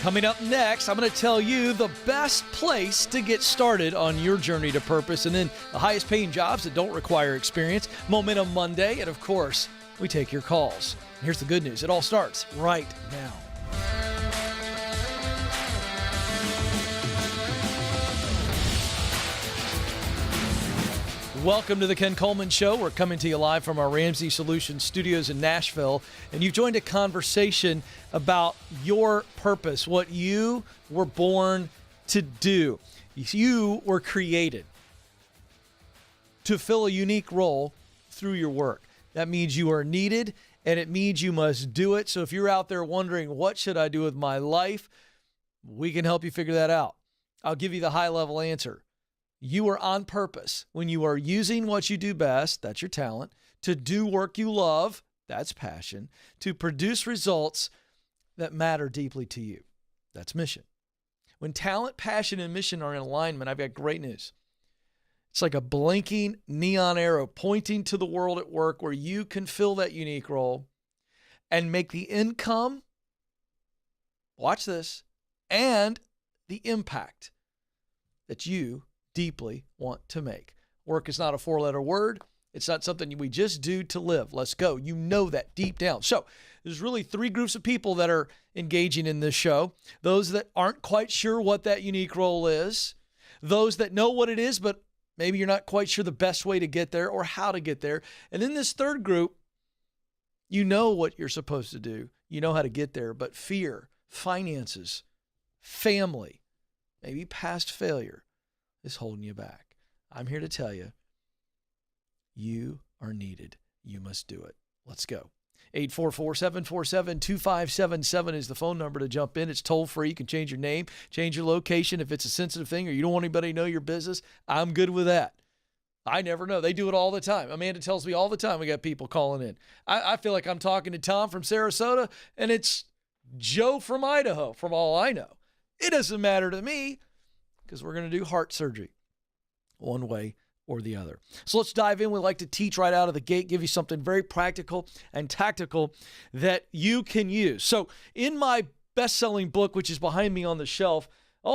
Coming up next, I'm going to tell you the best place to get started on your journey to purpose, and then the highest paying jobs that don't require experience, Momentum Monday, and of course, we take your calls. Here's the good news. It all starts right now. Welcome to the Ken Coleman Show. We're coming to you live from our Ramsey Solutions studios in Nashville, and you've joined a conversation about your purpose, what you were born to do. You were created to fill a unique role through your work. That means you are needed, and it means you must do it. So if you're out there wondering, what should I do with my life? We can help you figure that out. I'll give you the high-level answer. You are on purpose when you are using what you do best, that's your talent, to do work you love, that's passion, to produce results that matter deeply to you, that's mission. When talent, passion, and mission are in alignment, I've got great news. It's like a blinking neon arrow pointing to the world at work where you can fill that unique role and make the income, watch this, and the impact that you deeply want to make. Work is not a four-letter word. It's not something we just do to live. Let's go. You know that deep down. So there's really three groups of people that are engaging in this show. Those that aren't quite sure what that unique role is. Those that know what it is, but maybe you're not quite sure the best way to get there or how to get there. And then this third group, you know what you're supposed to do. You know how to get there, but fear, finances, family, maybe past failure is holding you back. I'm here to tell you, you are needed. You must do it. Let's go. 844-747-2577 is the phone number to jump in. It's toll free. You can change your name, change your location if it's a sensitive thing or you don't want anybody to know your business. I'm good with that. I never know. They do it all the time. Amanda tells me all the time we got people calling in. I feel like I'm talking to Tom from Sarasota and it's Joe from Idaho, from all I know. It doesn't matter to me, because we're going to do heart surgery one way or the other. So let's dive in. We like to teach right out of the gate, give you something very practical and tactical that you can use. So in my best-selling book, which is behind me on the shelf,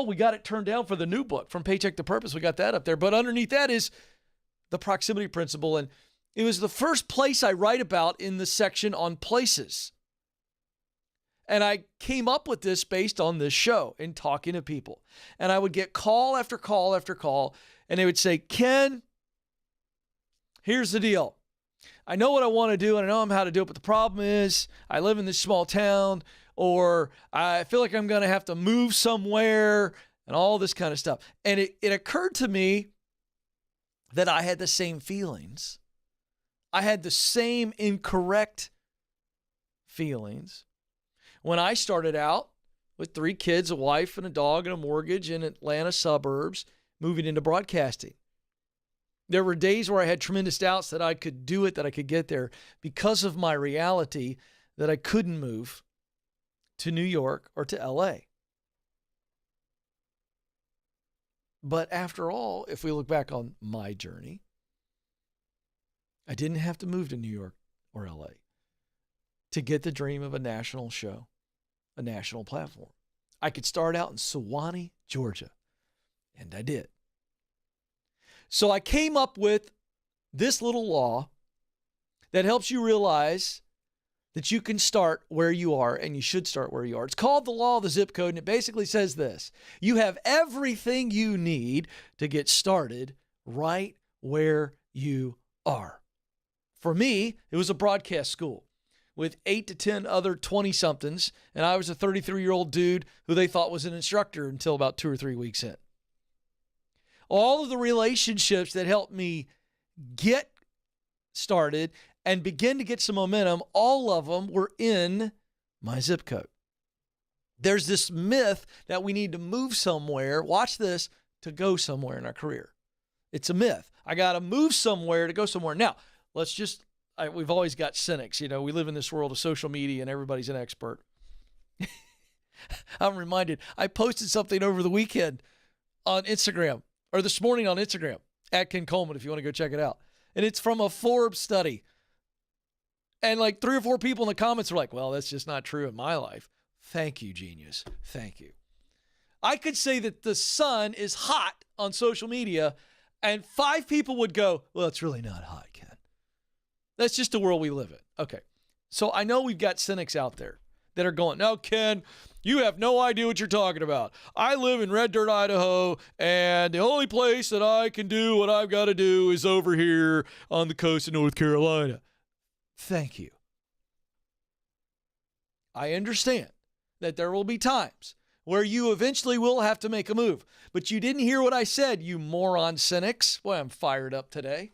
we got it turned down for the new book, From Paycheck to Purpose. We got that up there. But underneath that is the proximity principle. And it was the first place I write about in the section on places. And I came up with this based on this show and talking to people. And I would get call after call after call, and they would say, Ken, here's the deal. I know what I want to do, and I know how to do it, but the problem is I live in this small town, or I feel like I'm going to have to move somewhere, and all this kind of stuff. And it occurred to me that I had the same feelings. I had the same incorrect feelings when I started out with 3 kids, a wife and a dog and a mortgage in Atlanta suburbs, moving into broadcasting. There were days where I had tremendous doubts that I could do it, that I could get there, because of my reality that I couldn't move to New York or to LA. But after all, if we look back on my journey, I didn't have to move to New York or LA to get the dream of a national show, a national platform. I could start out in Sewanee, Georgia, and I did. So I came up with this little law that helps you realize that you can start where you are, and you should start where you are. It's called the law of the zip code, and it basically says this: you have everything you need to get started right where you are. For me, it was a broadcast school with 8 to 10 other 20-somethings, and I was a 33-year-old dude who they thought was an instructor until about 2 or 3 weeks in. All of the relationships that helped me get started and begin to get some momentum, all of them were in my zip code. There's this myth that we need to move somewhere, watch this, to go somewhere in our career. It's a myth. I got to move somewhere to go somewhere. Now, we've always got cynics. You know, we live in this world of social media and everybody's an expert. I'm reminded, I posted something over the weekend on Instagram, or this morning on Instagram, at Ken Coleman, if you want to go check it out. And it's from a Forbes study. And like 3 or 4 people in the comments were like, well, that's just not true in my life. Thank you, genius. Thank you. I could say that the sun is hot on social media, and 5 people would go, well, it's really not hot, Ken. That's just the world we live in. Okay. So I know we've got cynics out there that are going, no, Ken, you have no idea what you're talking about. I live in Red Dirt, Idaho, and the only place that I can do what I've got to do is over here on the coast of North Carolina. Thank you. I understand that there will be times where you eventually will have to make a move. But you didn't hear what I said, you moron cynics. Boy, I'm fired up today.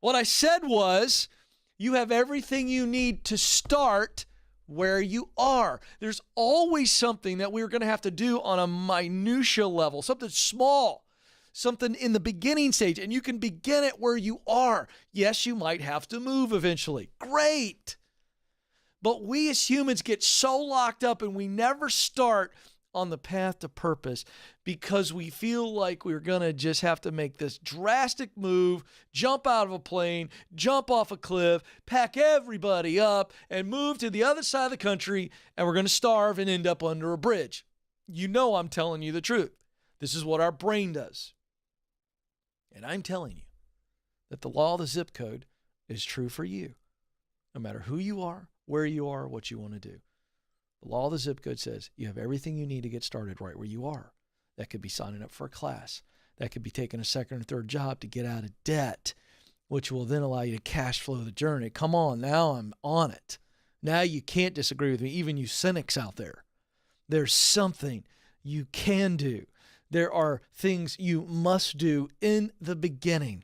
What I said was, you have everything you need to start where you are. There's always something that we're going to have to do on a minutia level, something small, something in the beginning stage, and you can begin it where you are. Yes, you might have to move eventually. Great. But we as humans get so locked up and we never start on the path to purpose because we feel like we're going to just have to make this drastic move, jump out of a plane, jump off a cliff, pack everybody up, and move to the other side of the country, and we're going to starve and end up under a bridge. You know I'm telling you the truth. This is what our brain does. And I'm telling you that the law of the zip code is true for you, no matter who you are, where you are, what you want to do. The law of the zip code says you have everything you need to get started right where you are. That could be signing up for a class. That could be taking a second or third job to get out of debt, which will then allow you to cash flow the journey. Come on, now I'm on it. Now you can't disagree with me, even you cynics out there. There's something you can do. There are things you must do in the beginning,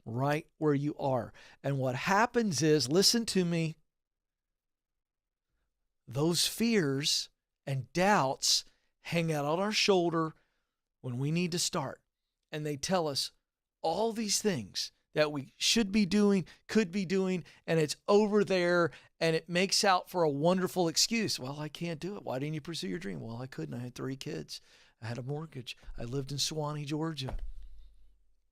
right where you are. And what happens is, listen to me, those fears and doubts hang out on our shoulder when we need to start. And they tell us all these things that we should be doing, could be doing, and it's over there, and it makes out for a wonderful excuse. Well, I can't do it. Why didn't you pursue your dream? Well, I couldn't. I had 3 kids. I had a mortgage. I lived in Suwanee, Georgia.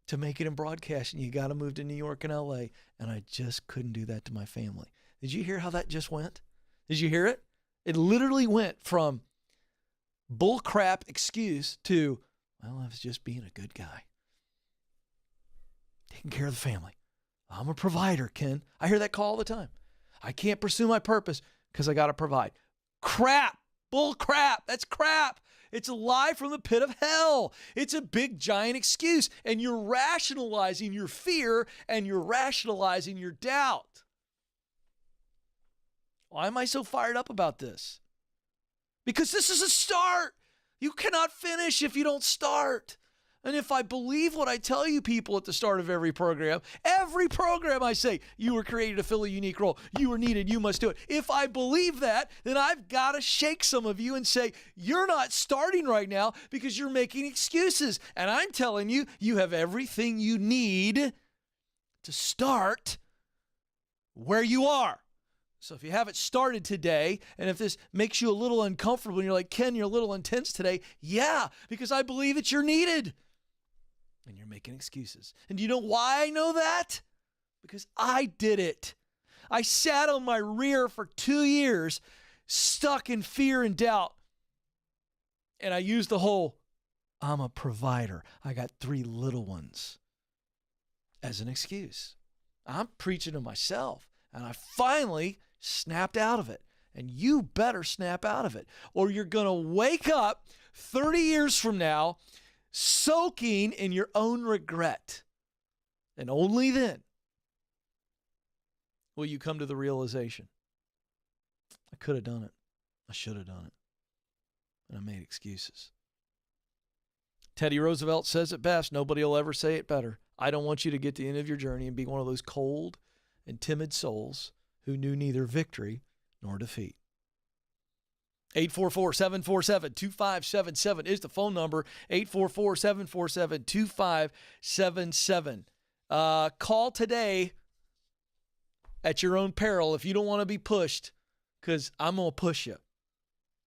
To make it in broadcasting, you got to move to New York and LA, and I just couldn't do that to my family. Did you hear how that just went? Did you hear it? It literally went from bullcrap excuse to, well, I was just being a good guy. Taking care of the family. I'm a provider, Ken. I hear that call all the time. I can't pursue my purpose because I got to provide. Crap. Bull crap. That's crap. It's a lie from the pit of hell. It's a big, giant excuse. And you're rationalizing your fear and you're rationalizing your doubt. Why am I so fired up about this? Because this is a start. You cannot finish if you don't start. And if I believe what I tell you people at the start of every program I say, you were created to fill a unique role. You were needed. You must do it. If I believe that, then I've got to shake some of you and say, you're not starting right now because you're making excuses. And I'm telling you, you have everything you need to start where you are. So if you haven't started today, and if this makes you a little uncomfortable, and you're like, Ken, you're a little intense today. Yeah, because I believe that you're needed. And you're making excuses. And do you know why I know that? Because I did it. I sat on my rear for 2 years, stuck in fear and doubt. And I used the whole, I'm a provider. I got 3 little ones as an excuse. I'm preaching to myself. And I finally snapped out of it. And you better snap out of it, or you're going to wake up 30 years from now soaking in your own regret. And only then will you come to the realization, I could have done it. I should have done it. And I made excuses. Teddy Roosevelt says it best. Nobody will ever say it better. I don't want you to get to the end of your journey and be one of those cold and timid souls who knew neither victory nor defeat. 844-747-2577 is the phone number. 844-747-2577. Call today at your own peril if you don't want to be pushed, because I'm going to push you.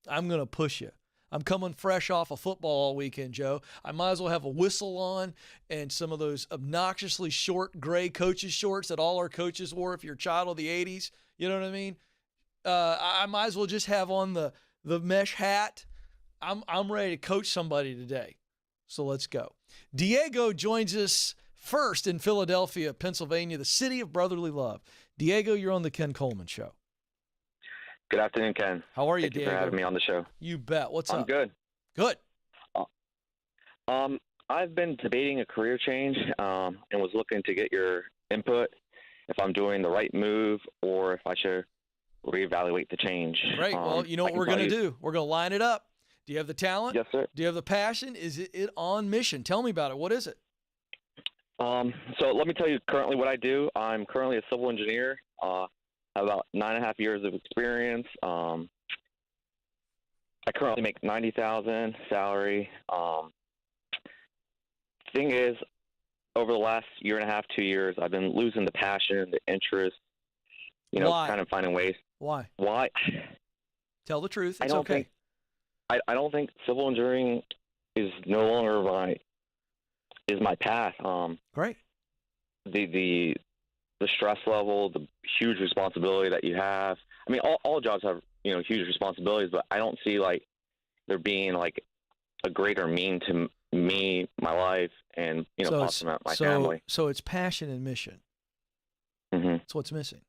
I'm going to push you. I'm coming fresh off of football all weekend, Joe. I might as well have a whistle on and some of those obnoxiously short gray coaches shorts that all our coaches wore if you're a child of the 80s. You know what I mean? I might as well just have on the mesh hat. I'm ready to coach somebody today. So let's go. Diego joins us first in Philadelphia, Pennsylvania, the city of brotherly love. Diego, you're on the Ken Coleman Show. Good afternoon, Ken. How are you, Thank Diego? you for having me on the show. You bet. What's up? I'm good. Good. I've been debating a career change and was looking to get your input if I'm doing the right move or if I should reevaluate the change. Great. Well, you know what we're going to do? We're going to line it up. Do you have the talent? Yes, sir. Do you have the passion? Is it on mission? Tell me about it. What is it? So let me tell you currently what I do. I'm currently a civil engineer. I have about 9.5 years of experience. I currently make $90,000 salary. Thing is, over the last 1.5, 2 years, I've been losing the passion, the interest, Why? kind of finding ways. Why? Why? Tell the truth. It's okay. I don't think civil engineering is no longer my path. Great. The stress level, the huge responsibility that you have. I mean, all jobs have huge responsibilities, but I don't see like there being like a greater mean to me, my life, and possibly my family. So it's passion and mission. Mm-hmm. That's what's missing.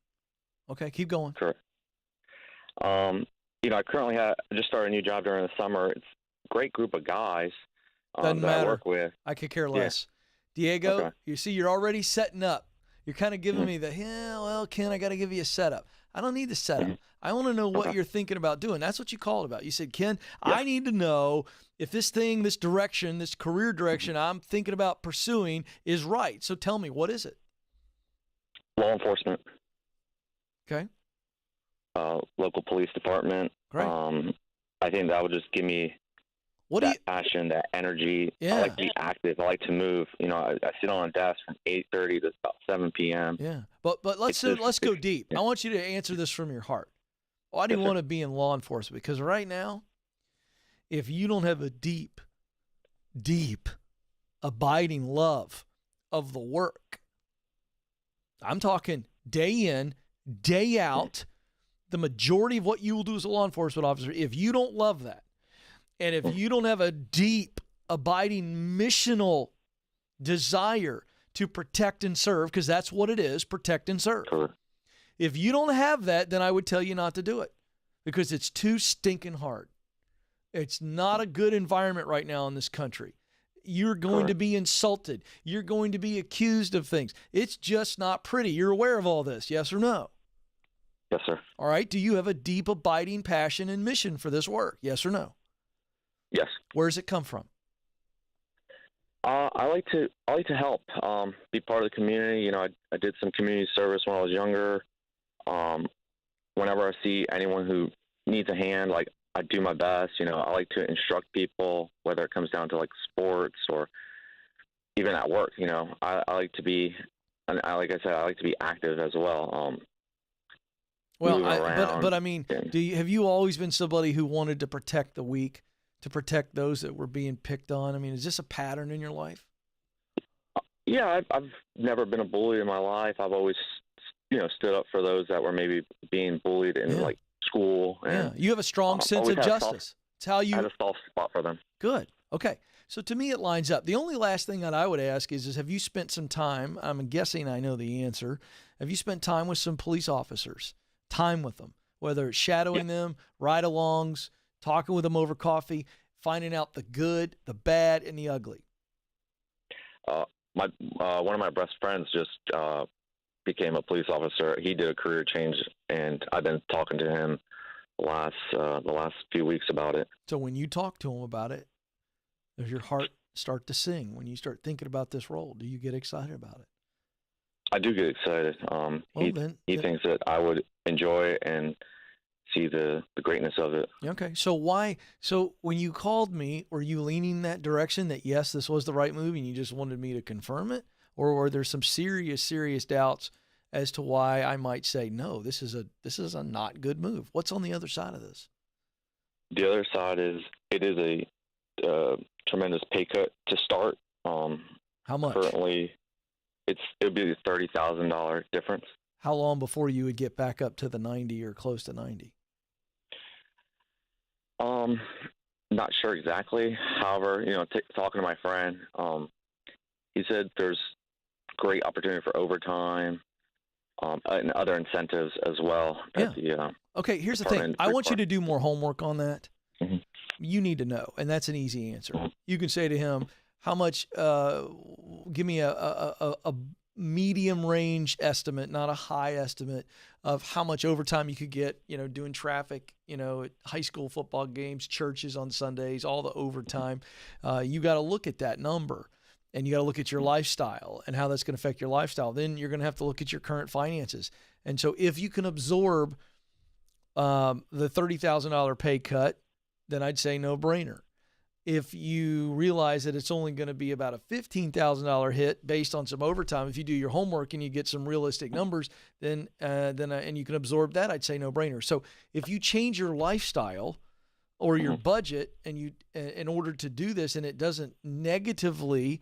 Okay, keep going. Correct. I currently just started a new job during the summer. It's a great group of guys Doesn't that matter. I work with. I could care less. Diego, Okay. You see, you're already setting up. You're kind of giving me the, Ken, I got to give you a setup. I don't need the setup. Mm-hmm. I want to know what Okay. you're thinking about doing. That's what you called about. You said, Ken, Yeah. I need to know if this thing, this direction, this career direction I'm thinking about pursuing is right. So tell me, what is it? Law enforcement. Okay. Local police department. Great. I think that would just give me that passion, that energy. Yeah. I like to be active. I like to move. I sit on a desk from 8:30 to about 7 p.m. Yeah. But let's go deep. Yeah. I want you to answer this from your heart. Why do you want to be in law enforcement? Because right now, if you don't have a deep, abiding love of the work, I'm talking day in, day out, the majority of what you will do as a law enforcement officer, if you don't love that, and if you don't have a deep, abiding, missional desire to protect and serve, because that's what it is, protect and serve. Sure. If you don't have that, then I would tell you not to do it because it's too stinking hard. It's not a good environment right now in this country. You're going to be insulted. You're going to be accused of things. It's just not pretty. You're aware of all this, yes or no? Yes, sir. All right. Do you have a deep, abiding passion and mission for this work? Yes or no? Yes. Where does it come from? I like to help, be part of the community. I did some community service when I was younger. Whenever I see anyone who needs a hand, like I do my best. I like to instruct people, whether it comes down to like sports or even at work. I like to be, and like I said, I like to be active as well. But I mean, have you always been somebody who wanted to protect the weak, to protect those that were being picked on? I mean, is this a pattern in your life? Yeah, I've never been a bully in my life. I've always, stood up for those that were maybe being bullied in like school. And, you have a strong sense of justice. It's how you had a soft spot for them. Good. Okay. So to me, it lines up. The only last thing that I would ask is have you spent some time? I'm guessing I know the answer. Have you spent time with some police officers? Time with them, whether it's shadowing them, ride-alongs, talking with them over coffee, finding out the good, the bad, and the ugly. One of my best friends just became a police officer. He did a career change, and I've been talking to him the last few weeks about it. So when you talk to him about it, does your heart start to sing when you start thinking about this role? Do you get excited about it? I do get excited. He thinks that I would enjoy and see the greatness of it. Okay. So when you called me, were you leaning that direction that, yes, this was the right move and you just wanted me to confirm it? Or were there some serious doubts as to why I might say, no, this is a not good move? What's on the other side of this? The other side is it is a tremendous pay cut to start. How much? Currently, it would be a $30,000 difference. how long before you would get back up to the 90 or close to 90? Not sure exactly. However, talking to my friend, he said there's great opportunity for overtime, and other incentives as well. Yeah. Okay, here's the thing. I want you to do more homework on that. Mm-hmm. You need to know, and that's an easy answer. You can say to him, how much, give me a medium range estimate, not a high estimate, of how much overtime you could get, doing traffic, at high school football games, churches on Sundays, all the overtime. You got to look at that number, and you got to look at your lifestyle and how that's going to affect your lifestyle. Then you're going to have to look at your current finances. And so if you can absorb the $30,000 pay cut, then I'd say no brainer. If you realize that it's only going to be about a $15,000 hit based on some overtime, if you do your homework and you get some realistic numbers, then and you can absorb that, I'd say no brainer. So if you change your lifestyle or your budget and you in order to do this, and it doesn't negatively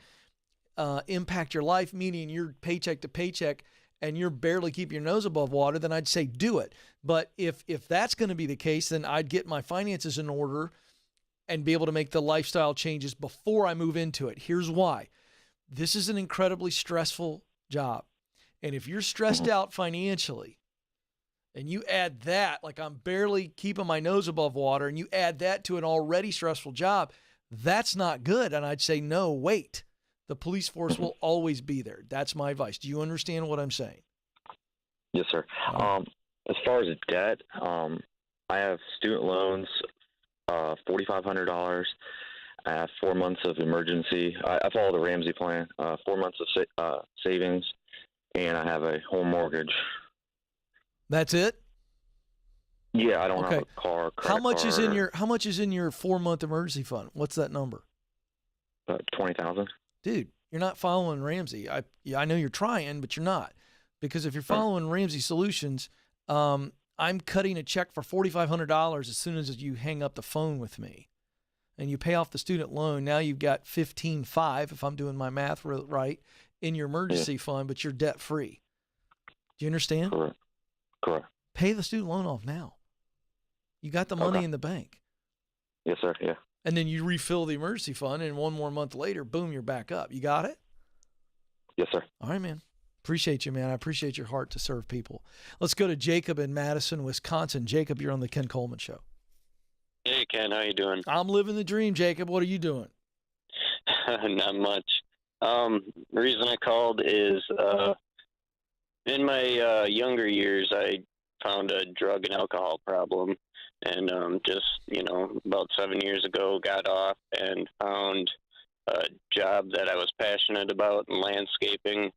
impact your life, meaning you're paycheck to paycheck and you're barely keeping your nose above water, then I'd say do it. But if that's going to be the case, then I'd get my finances in order and be able to make the lifestyle changes before I move into it. Here's why. This is an incredibly stressful job. And if you're stressed out financially and you add that, like I'm barely keeping my nose above water, and you add that to an already stressful job, that's not good. And I'd say, no, wait. The police force will always be there. That's my advice. Do you understand what I'm saying? Yes, sir. As far as debt, I have student loans, $4,500. I have 4 months of emergency. I follow the Ramsey plan. 4 months of savings, and I have a home mortgage. That's it? Yeah, I don't have a car. How much is in your 4-month emergency fund? What's that number? $20,000. Dude, you're not following Ramsey. I know you're trying, but you're not. Because if you're following Ramsey Solutions, I'm cutting a check for $4,500 as soon as you hang up the phone with me. And you pay off the student loan. Now you've got $15,500, if I'm doing my math right, in your emergency fund, but you're debt free. Do you understand? Correct. Pay the student loan off now. You got the money in the bank. Yes, sir. Yeah. And then you refill the emergency fund, and 1 more month later, boom, you're back up. You got it? Yes, sir. All right, man. Appreciate you, man. I appreciate your heart to serve people. Let's go to Jacob in Madison, Wisconsin. Jacob, you're on the Ken Coleman Show. Hey, Ken. How you doing? I'm living the dream, Jacob. What are you doing? Not much. The reason I called is in my younger years, I found a drug and alcohol problem. And about 7 years ago, got off and found a job that I was passionate about in landscaping.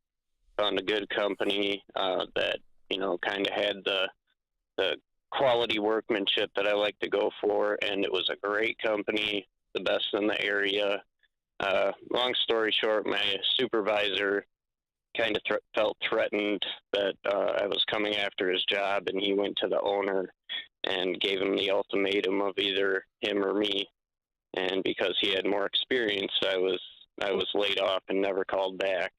Found a good company that, kind of had the quality workmanship that I like to go for. And it was a great company, the best in the area. Long story short, my supervisor kind of felt threatened that I was coming after his job, and he went to the owner and gave him the ultimatum of either him or me. And because he had more experience, I was laid off and never called back.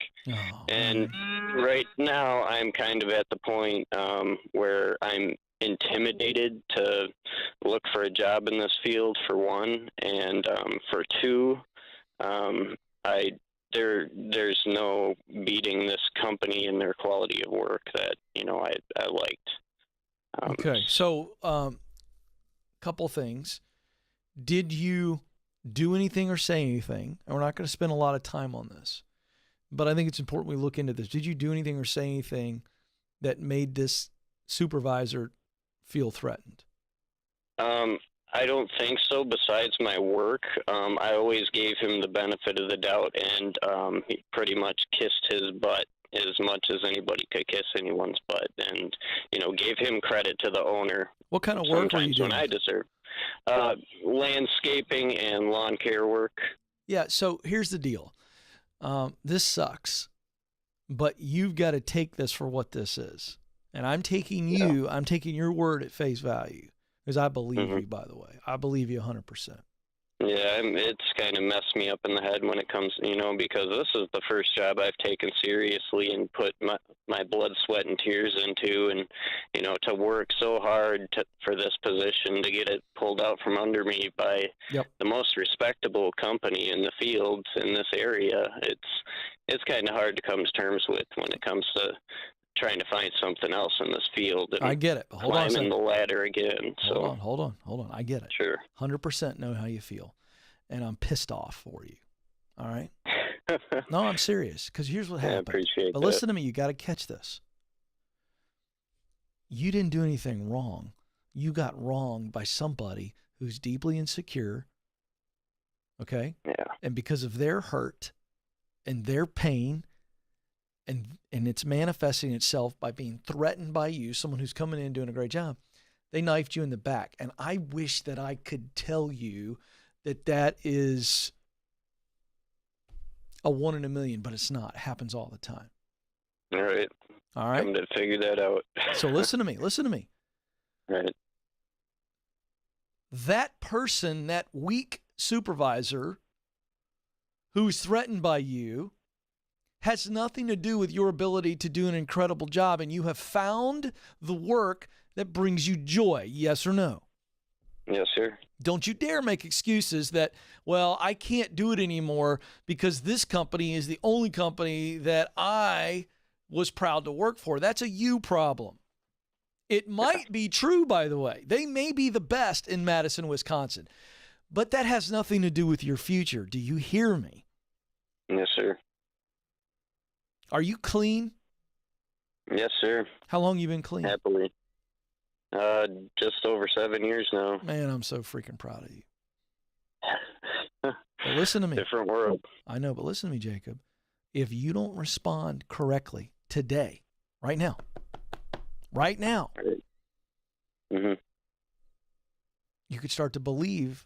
And right now I'm kind of at the point where I'm intimidated to look for a job in this field, for one, and for two, there's no beating this company and their quality of work that I liked. Okay, so couple things. Did you do anything or say anything? And we're not going to spend a lot of time on this, but I think it's important we look into this. Did you do anything or say anything that made this supervisor feel threatened? I don't think so, besides my work. I always gave him the benefit of the doubt, and he pretty much kissed his butt as much as anybody could kiss anyone's butt, and, gave him credit to the owner. What kind of work were you doing? When I deserve. Landscaping and lawn care work. Yeah, so here's the deal. This sucks, but you've got to take this for what this is. And I'm taking your word at face value, because I believe you, by the way. I believe you 100%. Yeah, it's kind of messed me up in the head when it comes, because this is the first job I've taken seriously and put my blood, sweat, and tears into, and to work so hard for this position, to get it pulled out from under me by Yep. the most respectable company in the fields in this area. It's kind of hard to come to terms with when it comes to trying to find something else in this field. And I get it. But hold on a climbing second. the ladder again. Hold on. I get it. Sure. 100% know how you feel. And I'm pissed off for you. All right? No, I'm serious. Because here's what happened. I appreciate but that. listen to me. You got to catch this. You didn't do anything wrong. You got wronged by somebody who's deeply insecure. Okay? Yeah. And because of their hurt and their pain, and it's manifesting itself by being threatened by you, someone who's coming in doing a great job, they knifed you in the back. And I wish that I could tell you that is a 1 in a million, but it's not. It happens all the time. All right. All right? I'm to figure that out. So listen to me. Right. That person, that weak supervisor who's threatened by you, has nothing to do with your ability to do an incredible job, and you have found the work that brings you joy. Yes or no? Yes, sir. Don't you dare make excuses that, well, I can't do it anymore because this company is the only company that I was proud to work for. That's a you problem. It might be true, by the way. They may be the best in Madison, Wisconsin, but that has nothing to do with your future. Do you hear me? Yes, sir. Are you clean? Yes, sir. How long you been clean? Happily. Just over 7 years now. Man, I'm so freaking proud of you. But listen to me. Different world. I know, but listen to me, Jacob. If you don't respond correctly today, right now, Mm-hmm. you could start to believe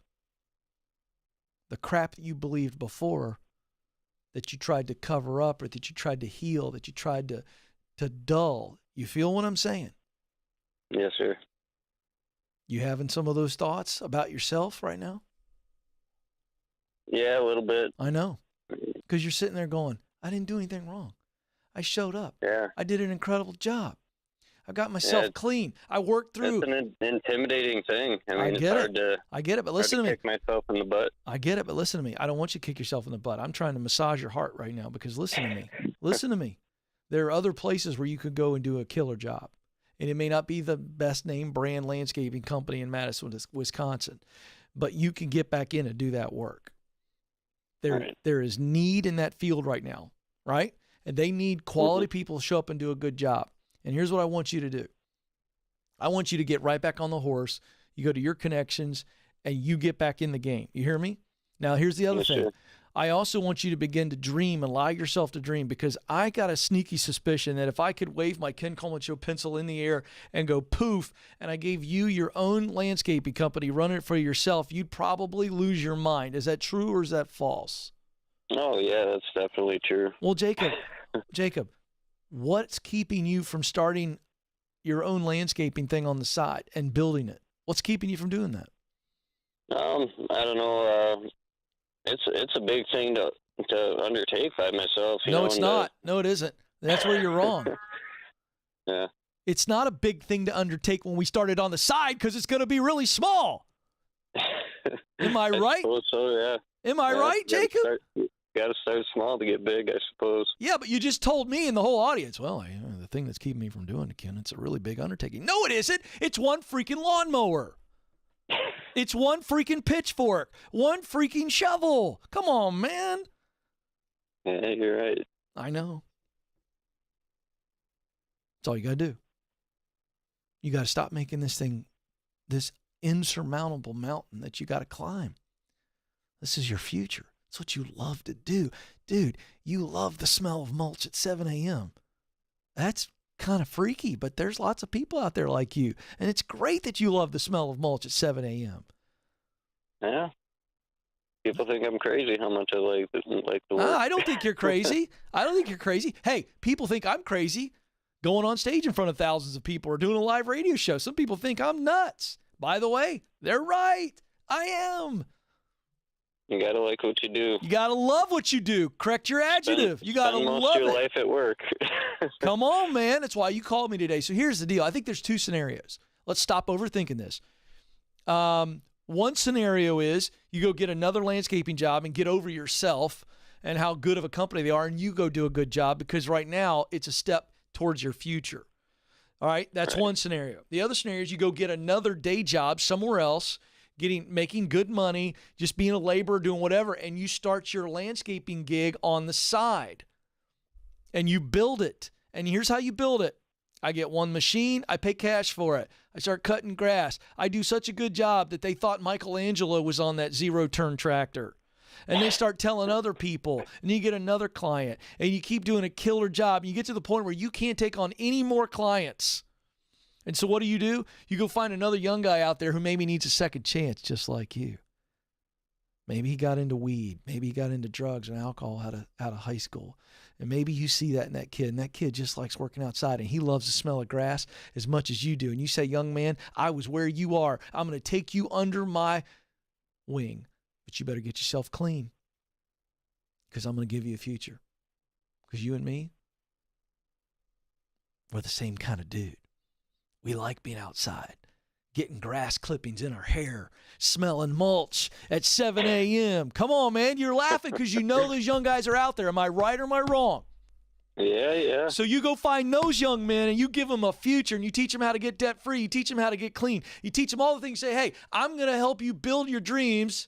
the crap that you believed before, that you tried to cover up, or that you tried to heal, that you tried to dull. You feel what I'm saying? Yes, sir. You having some of those thoughts about yourself right now? Yeah, a little bit. I know. Because you're sitting there going, I didn't do anything wrong. I showed up. Yeah. I did an incredible job. I got myself clean. I worked through. It's an intimidating thing. I get it's hard it. I get it, but listen to me. Kick myself in the butt. I get it, but listen to me. I don't want you to kick yourself in the butt. I'm trying to massage your heart right now because listen to me. Listen to me. There are other places where you could go and do a killer job. And it may not be the best name brand landscaping company in Madison, Wisconsin, but you can get back in and do that work. There is need in that field right now, right? And they need quality people to show up and do a good job. And here's what I want you to do. I want you to get right back on the horse. You go to your connections and you get back in the game. You hear me? Now, here's the other thing. Sure. I also want you to begin to dream and allow yourself to dream, because I got a sneaky suspicion that if I could wave my Ken Coleman Show pencil in the air and go poof, and I gave you your own landscaping company, run it for yourself, you'd probably lose your mind. Is that true or is that false? Oh, yeah, that's definitely true. Well, Jacob, what's keeping you from starting your own landscaping thing on the side and building it? What's keeping you from doing that? I don't know. It's a big thing to undertake by myself. No, it's not. No, it isn't. That's where you're wrong. Yeah. It's not a big thing to undertake when we started on the side because it's going to be really small. Am I right? I suppose so, yeah. Am I right, Jacob? Got to start small to get big, I suppose. Yeah, but you just told me and the whole audience, well, the thing that's keeping me from doing it, Ken, it's a really big undertaking. No, it isn't. It's one freaking lawnmower. It's one freaking pitchfork. One freaking shovel. Come on, man. Yeah, you're right. I know. That's all you got to do. You got to stop making this thing this insurmountable mountain that you got to climb. This is your future. It's what you love to do. Dude, you love the smell of mulch at 7 a.m. That's kind of freaky, but there's lots of people out there like you. And it's great that you love the smell of mulch at 7 a.m. Yeah. People think I'm crazy how much I like the work. I don't think you're crazy. I don't think you're crazy. Hey, people think I'm crazy going on stage in front of thousands of people or doing a live radio show. Some people think I'm nuts. By the way, they're right. I am. You gotta like what you do. You got to love what you do. Correct your adjective. You got to Spend love most of your it. life at work. Come on, man. That's why you called me today. So here's the deal. I think there's two scenarios. Let's stop overthinking this. One scenario is you go get another landscaping job and get over yourself and how good of a company they are, and you go do a good job, because right now it's a step towards your future. All right? That's Right. one scenario. The other scenario is you go get another day job somewhere else, making good money, just being a laborer, doing whatever, and you start your landscaping gig on the side. And you build it. And here's how you build it. I get one machine. I pay cash for it. I start cutting grass. I do such a good job that they thought Michelangelo was on that zero-turn tractor. And they start telling other people. And you get another client. And you keep doing a killer job. And you get to the point where you can't take on any more clients. And so what do? You go find another young guy out there who maybe needs a second chance just like you. Maybe he got into weed. Maybe he got into drugs and alcohol out of high school. And maybe you see that in that kid, and that kid just likes working outside, and he loves the smell of grass as much as you do. And you say, young man, I was where you are. I'm going to take you under my wing, but you better get yourself clean, because I'm going to give you a future. Because you and me, we're the same kind of dude. We like being outside, getting grass clippings in our hair, smelling mulch at 7 a.m. Come on, man. You're laughing because you know those young guys are out there. Am I right or am I wrong? Yeah. So you go find those young men and you give them a future, and you teach them how to get debt-free. You teach them how to get clean. You teach them all the things. Say, hey, I'm going to help you build your dreams.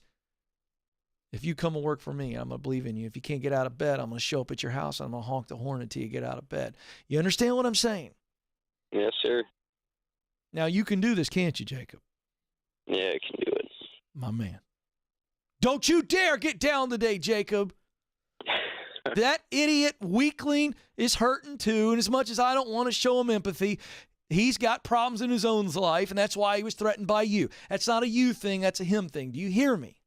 If you come and work for me, I'm going to believe in you. If you can't get out of bed, I'm going to show up at your house and I'm going to honk the horn until you get out of bed. You understand what I'm saying? Yes, sir. Now, you can do this, can't you, Jacob? Yeah, I can do it. My man. Don't you dare get down today, Jacob. That idiot weakling is hurting too, and as much as I don't want to show him empathy, he's got problems in his own life, and that's why he was threatened by you. That's not a you thing, that's a him thing. Do you hear me?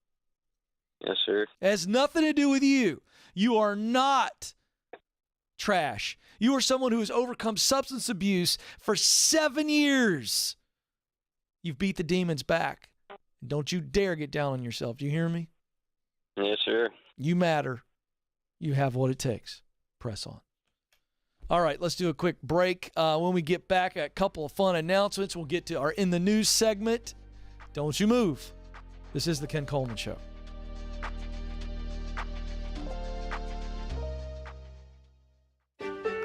Yes, sir. It has nothing to do with you. You are not trash. You are someone who has overcome substance abuse for 7 years. You've beat the demons back. Don't you dare get down on yourself. Do you hear me? Yes, sir. You matter. You have what it takes. Press on. All right, let's do a quick break. When we get back, a couple of fun announcements. We'll get to our In the News segment. Don't you move. This is the Ken Coleman Show.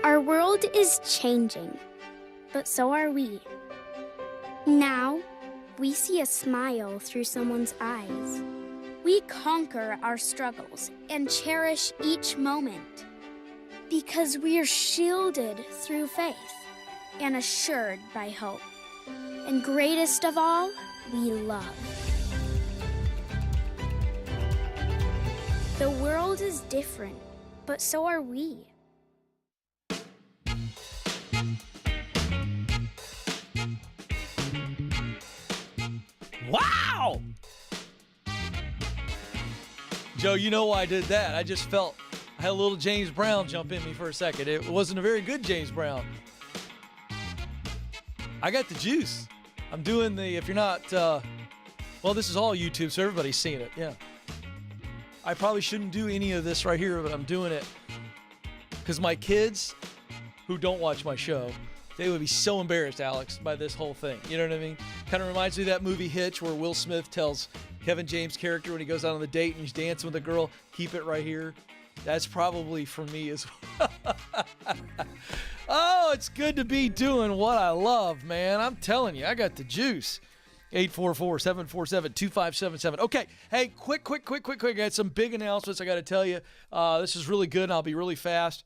Our world is changing, but so are we. Now, we see a smile through someone's eyes. We conquer our struggles and cherish each moment because we are shielded through faith and assured by hope. And greatest of all, we love. The world is different, but so are we. Wow! Joe, you know why I did that. I just felt I had a little James Brown jump in me for a second. It wasn't a very good James Brown. I got the juice. I'm doing the, if you're not, well, this is all YouTube, so everybody's seeing it, yeah. I probably shouldn't do any of this right here, but I'm doing it because my kids who don't watch my show, they would be so embarrassed, Alex, by this whole thing. You know what I mean? Kind of reminds me of that movie Hitch where Will Smith tells Kevin James' character when he goes out on the date and he's dancing with a girl, keep it right here. That's probably for me as well. Oh, it's good to be doing what I love, man. I'm telling you, I got the juice. 844-747-2577. Okay, hey, quick. I got some big announcements I got to tell you. This is really good, and I'll be really fast,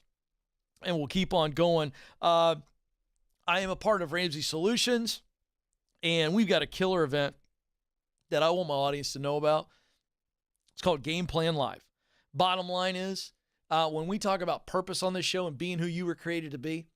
and we'll keep on going. I am a part of Ramsey Solutions, and we've got a killer event that I want my audience to know about. It's called Game Plan Live. Bottom line is, when we talk about purpose on this show and being who you were created to be,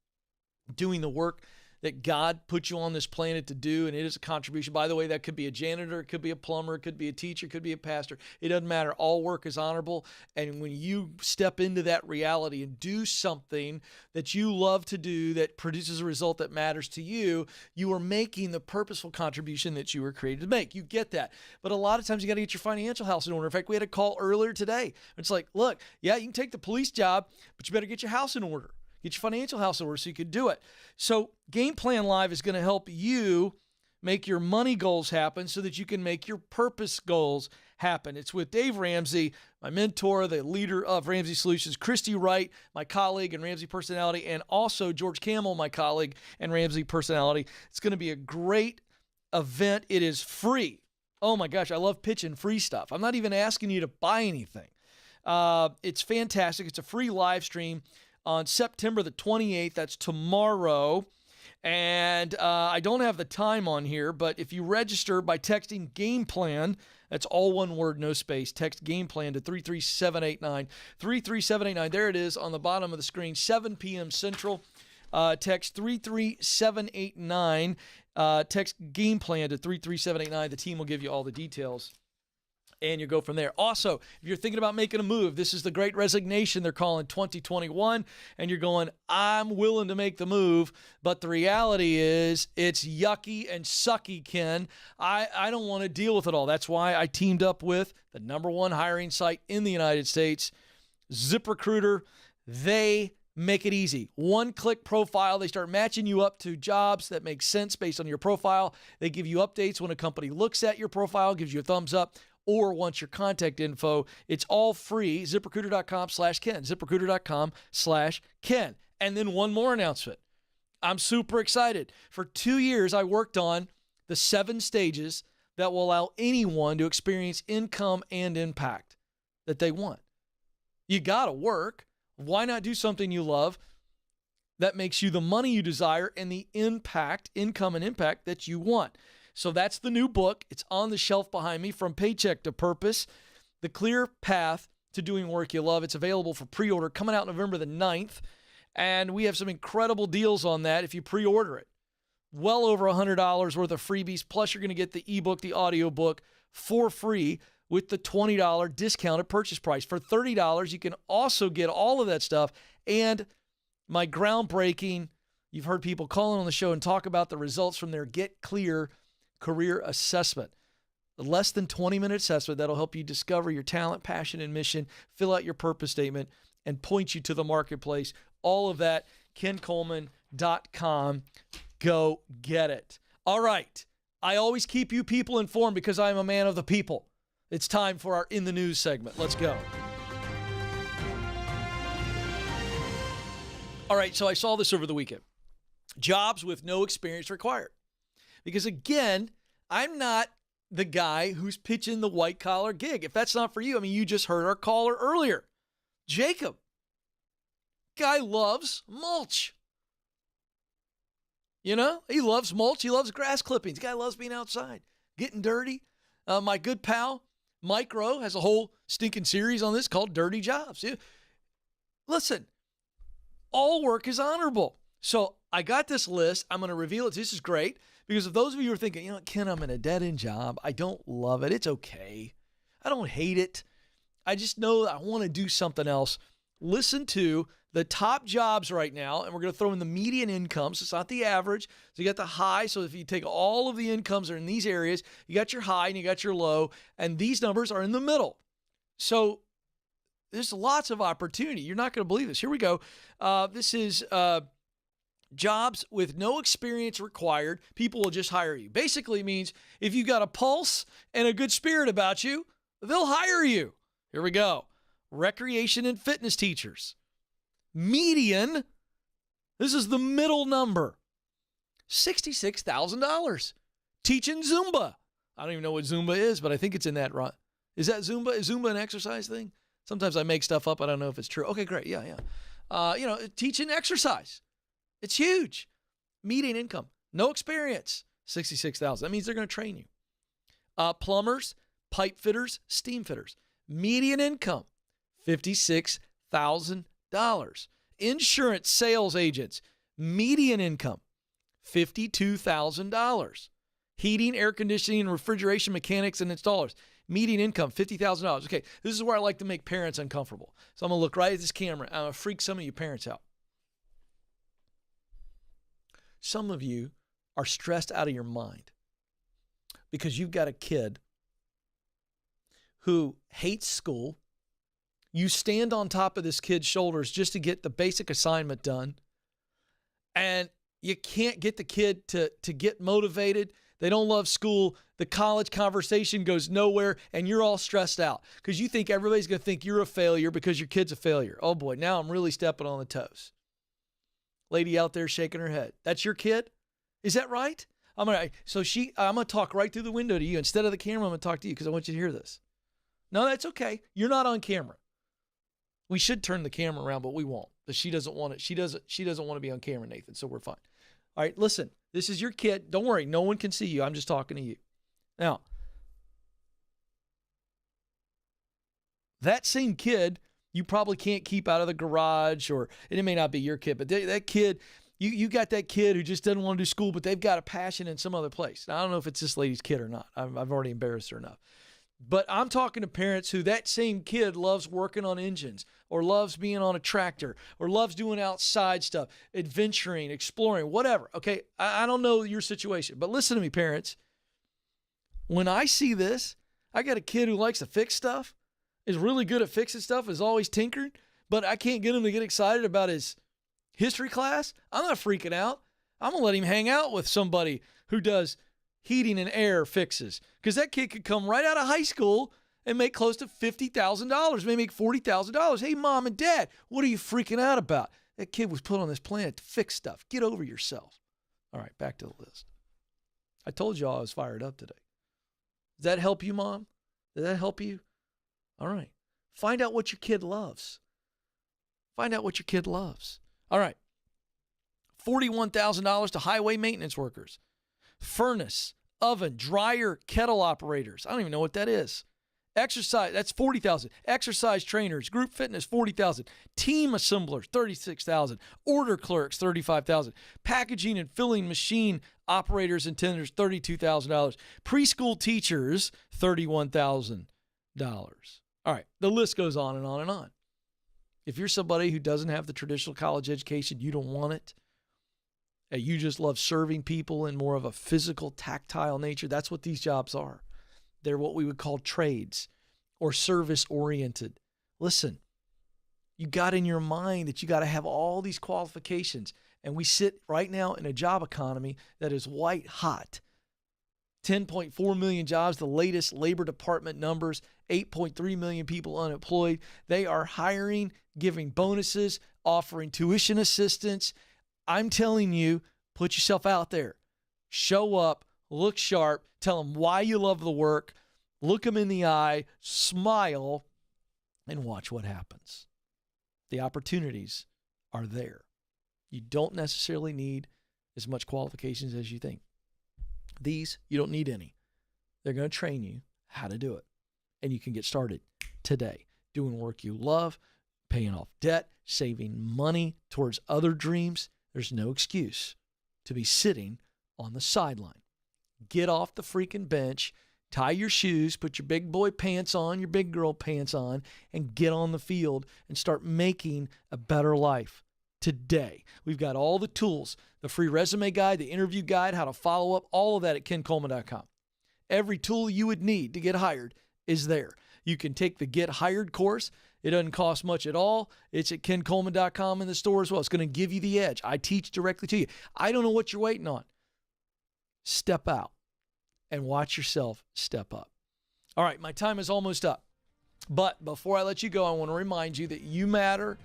doing the work that God put you on this planet to do, and it is a contribution. By the way, that could be a janitor, it could be a plumber, it could be a teacher, it could be a pastor. It doesn't matter. All work is honorable. And when you step into that reality and do something that you love to do that produces a result that matters to you, you are making the purposeful contribution that you were created to make. You get that. But a lot of times you got to get your financial house in order. In fact, we had a call earlier today. It's like, look, yeah, you can take the police job, but you better get your house in order. Get your financial house in order so you can do it. So Game Plan Live is going to help you make your money goals happen so that you can make your purpose goals happen. It's with Dave Ramsey, my mentor, the leader of Ramsey Solutions, Christy Wright, my colleague and Ramsey personality, and also George Campbell, my colleague and Ramsey personality. It's going to be a great event. It is free. Oh my gosh, I love pitching free stuff. I'm not even asking you to buy anything. It's fantastic. It's a free live stream on September the 28th. That's tomorrow. And I don't have the time on here, but if you register by texting Game Plan, that's all one word, no space. Text Game Plan to 33789. 33789. There it is on the bottom of the screen, 7 p.m. Central. Text 33789. Text Game Plan to 33789. The team will give you all the details. And you go from there. Also, if you're thinking about making a move, this is the Great Resignation they're calling 2021, and you're going, I'm willing to make the move, but the reality is it's yucky and sucky, Ken. I don't want to deal with it all. That's why I teamed up with the #1 hiring site in the United States, ZipRecruiter. They make it easy. One-click profile. They start matching you up to jobs that make sense based on your profile. They give you updates when a company looks at your profile, gives you a thumbs up, or wants your contact info. It's all free. ZipRecruiter.com/Ken. ZipRecruiter.com/Ken. And then one more announcement. I'm super excited. For 2 years, I worked on the 7 stages that will allow anyone to experience income and impact that they want. You got to work. Why not do something you love that makes you the money you desire and the impact, income and impact that you want? So that's the new book. It's on the shelf behind me, From Paycheck to Purpose, The Clear Path to Doing Work You Love. It's available for pre-order, coming out November the 9th. And we have some incredible deals on that if you pre-order it. Well over $100 worth of freebies. Plus, you're going to get the ebook, the audiobook for free with the $20 discounted purchase price. For $30, you can also get all of that stuff and my groundbreaking, you've heard people calling on the show and talk about the results from their Get Clear career assessment. A less than 20-minute assessment that'll help you discover your talent, passion, and mission, fill out your purpose statement, and point you to the marketplace. All of that, KenColeman.com. Go get it. All right. I always keep you people informed because I am a man of the people. It's time for our In the News segment. Let's go. All right, so I saw this over the weekend. Jobs with no experience required. Because again, I'm not the guy who's pitching the white collar gig. If that's not for you, I mean, you just heard our caller earlier. Jacob. Guy loves mulch. You know, he loves mulch. He loves grass clippings. Guy loves being outside, getting dirty. My good pal, Mike Rowe, has a whole stinking series on this called Dirty Jobs. Listen, all work is honorable. So I got this list. I'm going to reveal it. This is great. Because if those of you are thinking, you know, Ken, I'm in a dead-end job. I don't love it. It's okay. I don't hate it. I just know that I want to do something else. Listen to the top jobs right now, and we're going to throw in the median income. So it's not the average. So you got the high. So if you take all of the incomes that are in these areas, you got your high and you got your low, and these numbers are in the middle. So there's lots of opportunity. You're not going to believe this. Here we go. This is jobs with no experience required. People will just hire you. Basically means if you got a pulse and a good spirit about you, they'll hire you. Here we go. Recreation and fitness teachers. Median, this is the middle number, $66,000. Teaching Zumba. I don't even know what Zumba is, but I think it's in that run. Is that Zumba? Is Zumba an exercise thing? Sometimes I make stuff up. I don't know if it's true. Okay, great. Yeah. Teaching exercise. It's huge. Median income. No experience. $66,000. That means they're going to train you. Plumbers, pipe fitters, steam fitters. Median income. $56,000. Insurance sales agents. Median income. $52,000. Heating, air conditioning, refrigeration mechanics, and installers. Median income, $50,000. Okay, this is where I like to make parents uncomfortable. So I'm going to look right at this camera. I'm going to freak some of you parents out. Some of you are stressed out of your mind because you've got a kid who hates school. You stand on top of this kid's shoulders just to get the basic assignment done. And you can't get the kid to get motivated. They don't love school. The college conversation goes nowhere, and you're all stressed out because you think everybody's going to think you're a failure because your kid's a failure. Oh, boy, now I'm really stepping on the toes. Lady out there shaking her head. That's your kid? Is that right? I'm going to talk right through the window to you. Instead of the camera, I'm going to talk to you because I want you to hear this. No, that's okay. You're not on camera. We should turn the camera around, but we won't. But she doesn't want it. She doesn't want to be on camera, Nathan, so we're fine. All right, listen. This is your kid. Don't worry. No one can see you. I'm just talking to you. Now, that same kid, you probably can't keep out of the garage, and it may not be your kid, but that kid, you got that kid who just doesn't want to do school, but they've got a passion in some other place. Now, I don't know if it's this lady's kid or not. I've already embarrassed her enough. But I'm talking to parents who that same kid loves working on engines or loves being on a tractor or loves doing outside stuff, adventuring, exploring, whatever. Okay, I don't know your situation, but listen to me, parents. When I see this, I got a kid who likes to fix stuff, is really good at fixing stuff, is always tinkering, but I can't get him to get excited about his history class. I'm not freaking out. I'm going to let him hang out with somebody who does heating and air fixes, because that kid could come right out of high school and make close to $50,000, maybe make $40,000. Hey, mom and dad, what are you freaking out about? That kid was put on this planet to fix stuff. Get over yourself. All right, back to the list. I told y'all I was fired up today. Does that help you, Mom? Did that help you? All right. Find out what your kid loves. Find out what your kid loves. All right. $41,000 to highway maintenance workers. Furnace, oven, dryer, kettle operators. I don't even know what that is. Exercise, that's $40,000. Exercise trainers, group fitness, $40,000. Team assemblers, $36,000. Order clerks, $35,000. Packaging and filling machine operators and tenders, $32,000. Preschool teachers, $31,000. All right, the list goes on and on and on. If you're somebody who doesn't have the traditional college education, you don't want it, and you just love serving people in more of a physical, tactile nature, that's what these jobs are. They're what we would call trades or service-oriented. Listen, you got in your mind that you got to have all these qualifications, and we sit right now in a job economy that is white hot. 10.4 million jobs, the latest Labor Department numbers, 8.3 million people unemployed. They are hiring, giving bonuses, offering tuition assistance. I'm telling you, put yourself out there. Show up, look sharp, tell them why you love the work, look them in the eye, smile, and watch what happens. The opportunities are there. You don't necessarily need as much qualifications as you think. These, you don't need any. They're going to train you how to do it. And you can get started today doing work you love, paying off debt, saving money towards other dreams. There's no excuse to be sitting on the sideline. Get off the freaking bench, tie your shoes, put your big boy pants on, your big girl pants on, and get on the field and start making a better life today. We've got all the tools, the free resume guide, the interview guide, how to follow up, all of that at kencoleman.com. Every tool you would need to get hired is there. You can take the Get Hired course. It doesn't cost much at all. It's at kencoleman.com in the store as well. It's going to give you the edge. I teach directly to you. I don't know what you're waiting on. Step out and watch yourself step up. All right, my time is almost up. But before I let you go, I want to remind you that you matter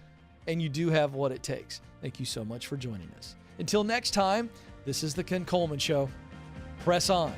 and you do have what it takes. Thank you so much for joining us. Until next time, this is the Ken Coleman Show. Press on.